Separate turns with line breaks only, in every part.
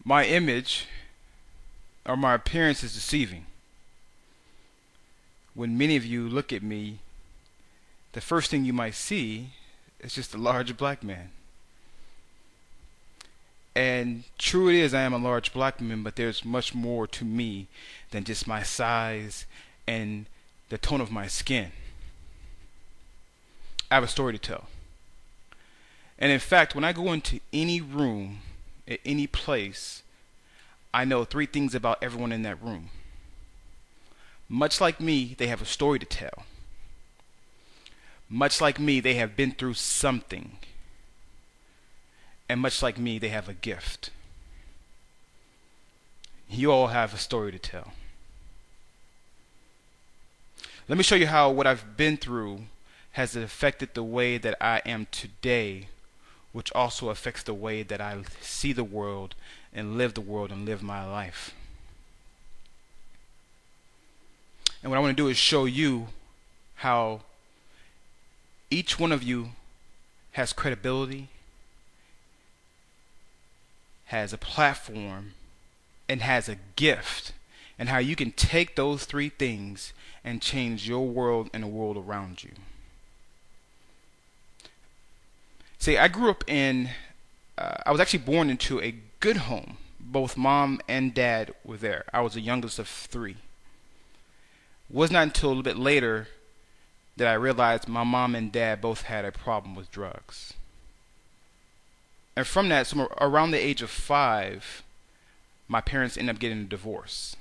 My image or my appearance is deceiving. When many of you look at me, the first thing you might see is just a large black man. And true it is, I am a large black man, but there's much more to me than just my size and the tone of my skin. I have a story to tell. And in fact, when I go into any room, at any place, I know three things about everyone in that room. Much like me, they have a story to tell. Much like me, they have been through something. And much like me, they have a gift. You all have a story to tell. Let me show you how what I've been through has affected the way that I am today, which also affects the way that I see the world and live my life. And what I want to do is show you how each one of you has credibility, has a platform, and has a gift, and how you can take those three things and change your world and the world around you. See, I grew up I was actually born into a good home. Both mom and dad were there. I was the youngest of three. It was not until a little bit later that I realized my mom and dad both had a problem with drugs. And from that, around the age of 5, my parents ended up getting a divorce.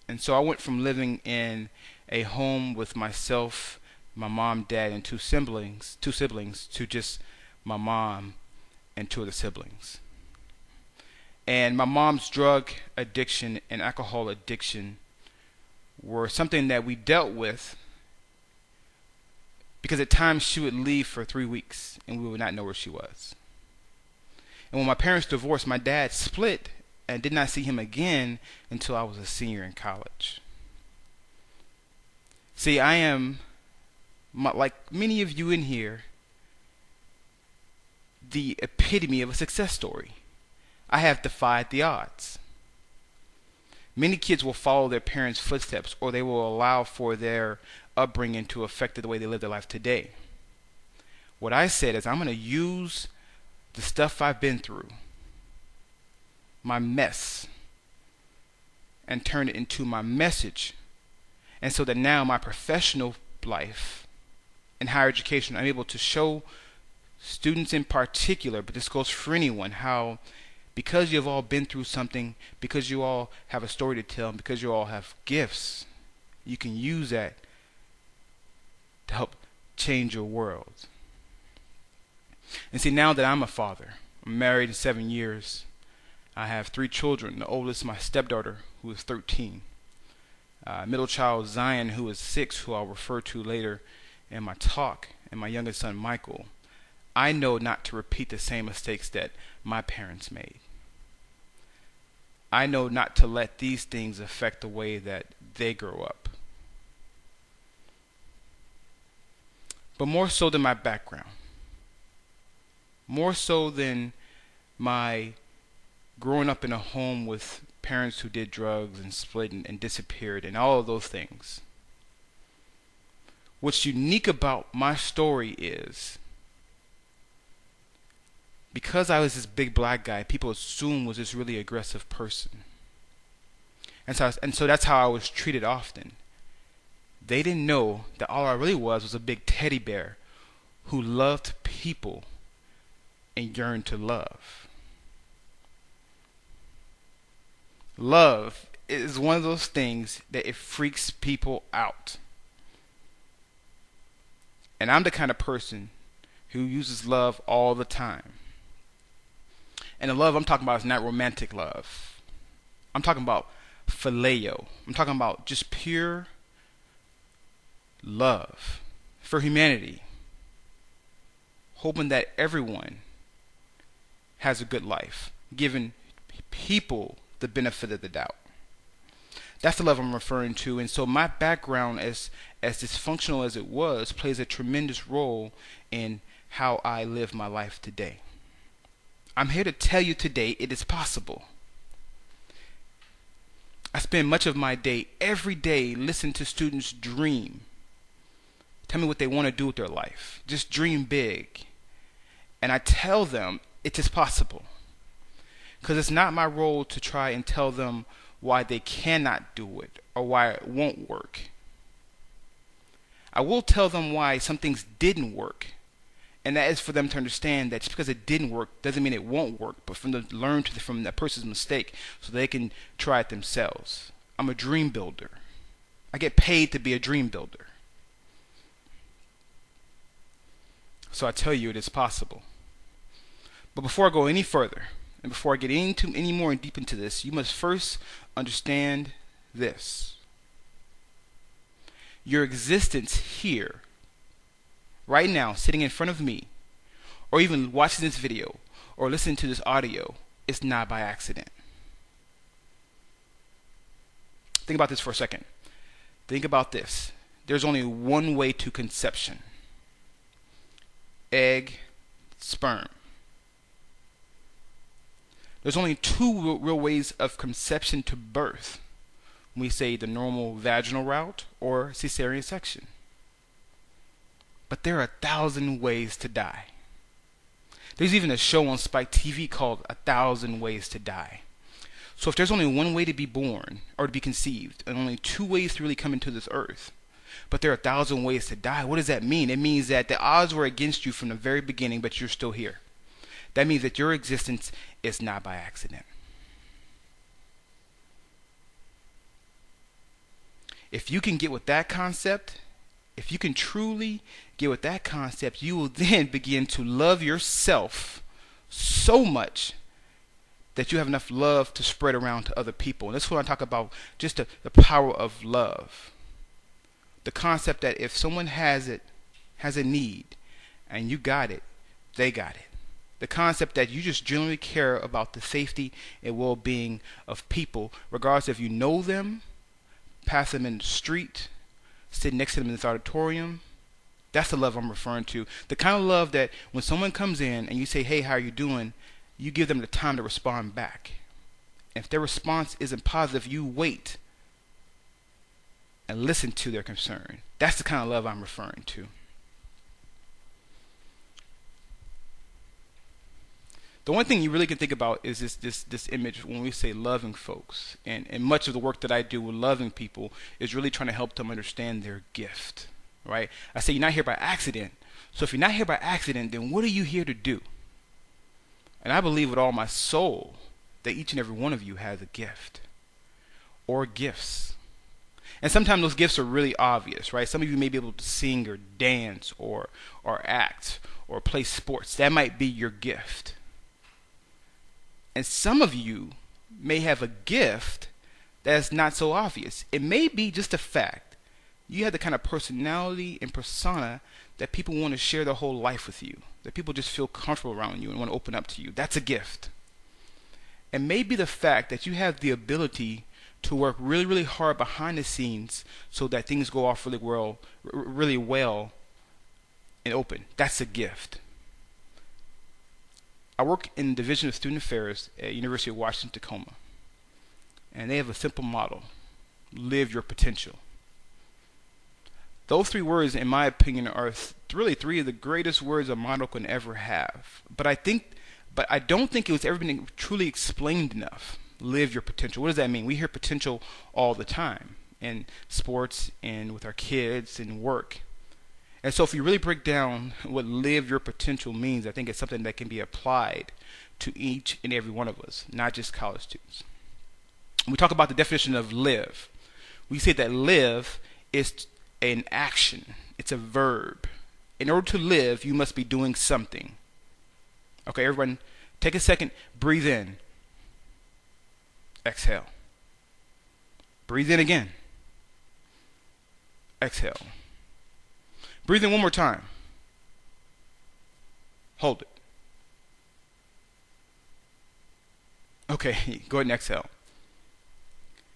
And so I went from living in a home with myself, my mom, dad, and two siblings, to just my mom and two of the siblings. And my mom's drug addiction and alcohol addiction were something that we dealt with, because at times she would leave for 3 weeks and we would not know where she was. And when my parents divorced, my dad split and did not see him again until I was a senior in college. See, I am, like many of you in here, the epitome of a success story. I have defied the odds. Many kids will follow their parents' footsteps, or they will allow for their upbringing to affect the way they live their life today. What I said is, I'm going to use the stuff I've been through, my mess, and turn it into my message. And so that now my professional life and higher education, I'm able to show students in particular, but this goes for anyone, how because you've all been through something, because you all have a story to tell, and because you all have gifts, you can use that to help change your world. And see, now that I'm a father, I'm married 7 years. I have 3 children. The oldest, my stepdaughter, who is 13. Middle child, Zion, who is 6, who I'll refer to later in my talk, and my youngest son, Michael. I know not to repeat the same mistakes that my parents made. I know not to let these things affect the way that they grow up. But more so than my background, more so than my growing up in a home with parents who did drugs and split and disappeared and all of those things, what's unique about my story is, because I was this big black guy, people assumed was this really aggressive person. And so that's how I was treated often. They didn't know that all I really was a big teddy bear who loved people and yearned to love. Love is one of those things that it freaks people out. And I'm the kind of person who uses love all the time. And the love I'm talking about is not romantic love. I'm talking about phileo. I'm talking about just pure love for humanity, hoping that everyone has a good life, giving people the benefit of the doubt. That's the love I'm referring to. And so my background, as dysfunctional as it was, plays a tremendous role in how I live my life today. I'm here to tell you today it is possible. I spend much of my day, every day, listening to students dream. Tell me what they want to do with their life. Just dream big. And I tell them it is possible. Because it's not my role to try and tell them why they cannot do it or why it won't work. I will tell them why some things didn't work. And that is for them to understand that just because it didn't work doesn't mean it won't work, but for them to learn from that person's mistake so they can try it themselves. I'm a dream builder. I get paid to be a dream builder. So I tell you it is possible. But before I go any further, and before I get into any more deep into this, you must first understand this. Your existence here, right now, sitting in front of me, or even watching this video, or listening to this audio, is not by accident. Think about this for a second. Think about this. There's only one way to conception. Egg, sperm. There's only two real ways of conception to birth. We say the normal vaginal route or cesarean section. But there are 1,000 ways to die. There's even a show on Spike TV called 1,000 Ways to Die. So if there's only one way to be born or to be conceived, and only two ways to really come into this earth, but there are 1,000 ways to die, what does that mean? It means that the odds were against you from the very beginning, but you're still here. That means that your existence is not by accident. If you can get with that concept, if you can truly get with that concept, you will then begin to love yourself so much that you have enough love to spread around to other people. And that's what I talk about, just the power of love. The concept that if someone has a need, and you got it, they got it. The concept that you just generally care about the safety and well-being of people, regardless if you know them, pass them in the street, sit next to them in this auditorium. That's the love I'm referring to. The kind of love that when someone comes in and you say, hey, how are you doing? You give them the time to respond back. And if their response isn't positive, you wait and listen to their concern. That's the kind of love I'm referring to. The one thing you really can think about is this image when we say loving folks. And much of the work that I do with loving people is really trying to help them understand their gift. Right? I say you're not here by accident. So if you're not here by accident, then what are you here to do? And I believe with all my soul that each and every one of you has a gift or gifts. And sometimes those gifts are really obvious, right? Some of you may be able to sing or dance or act or play sports. That might be your gift. And some of you may have a gift that's not so obvious. It may be just a fact. You have the kind of personality and persona that people want to share their whole life with you. That people just feel comfortable around you and want to open up to you. That's a gift. And maybe the fact that you have the ability to work really, really hard behind the scenes so that things go off really well and open. That's a gift. I work in the Division of Student Affairs at University of Washington, Tacoma. And they have a simple model. Live your potential. Those three words, in my opinion, are really three of the greatest words a model can ever have. But I don't think it was ever been truly explained enough. Live your potential. What does that mean? We hear potential all the time in sports and with our kids and work. And so if you really break down what live your potential means, I think it's something that can be applied to each and every one of us, not just college students. When we talk about the definition of live, we say that live is an action. It's a verb. In order to live, you must be doing something. Okay, everyone, take a second, breathe in. Exhale. Breathe in again. Exhale. Breathe in one more time. Hold it. Okay, go ahead and exhale.